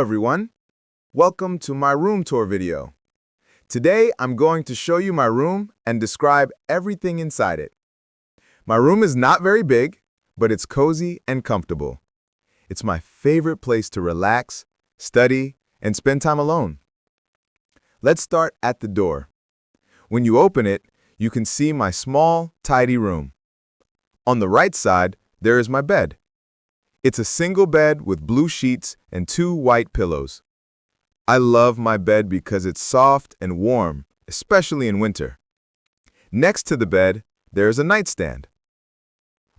everyone. Welcome to my room tour video. Today, I'm going to show you my room and describe everything inside it. My room is not very big, but it's cozy and comfortable. It's my favorite place to relax, study, and spend time alone. Let's start at the door. When you open it, you can see my small, tidy room. On the right side, there is my bed. It's a single bed with blue sheets and 2 white pillows. I love my bed because it's soft and warm, especially in winter. Next to the bed, there is a nightstand.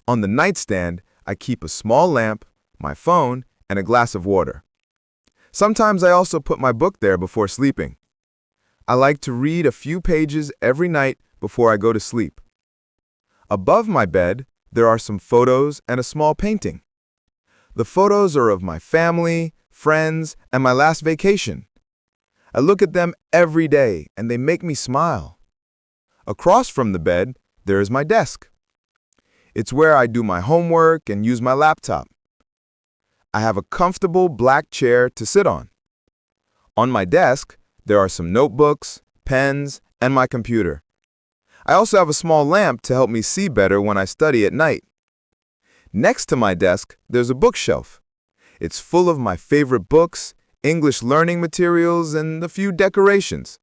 On the nightstand, I keep a small lamp, my phone, and a glass of water. Sometimes I also put my book there before sleeping. I like to read a few pages every night before I go to sleep. Above my bed, there are some photos and a small painting. The photos are of my family, friends, and my last vacation. I look at them every day, and they make me smile. Across from the bed, there is my desk. It's where I do my homework and use my laptop. I have a comfortable black chair to sit on. On my desk, there are some notebooks, pens, and my computer. I also have a small lamp to help me see better when I study at night. Next to my desk, there's a bookshelf. It's full of my favorite books, English learning materials, and a few decorations.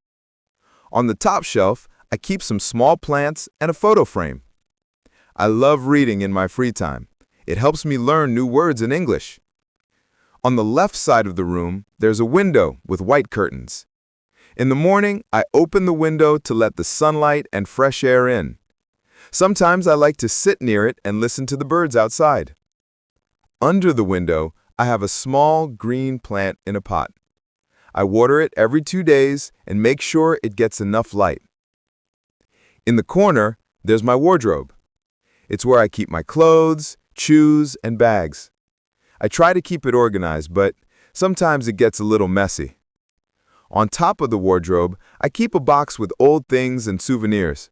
On the top shelf, I keep some small plants and a photo frame. I love reading in my free time. It helps me learn new words in English. On the left side of the room, there's a window with white curtains. In the morning, I open the window to let the sunlight and fresh air in. Sometimes I like to sit near it and listen to the birds outside. Under the window, I have a small green plant in a pot. I water it every 2 days and make sure it gets enough light. In the corner, there's my wardrobe. It's where I keep my clothes, shoes, and bags. I try to keep it organized, but sometimes it gets a little messy. On top of the wardrobe, I keep a box with old things and souvenirs.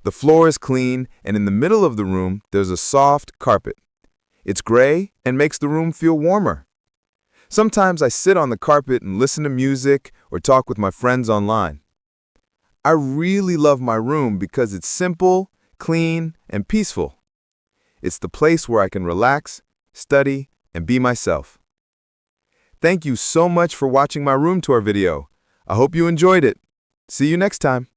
The floor is clean, and in the middle of the room, there's a soft carpet. It's gray and makes the room feel warmer. Sometimes I sit on the carpet and listen to music or talk with my friends online. I really love my room because it's simple, clean, and peaceful. It's the place where I can relax, study, and be myself. Thank you so much for watching my room tour video. I hope you enjoyed it. See you next time.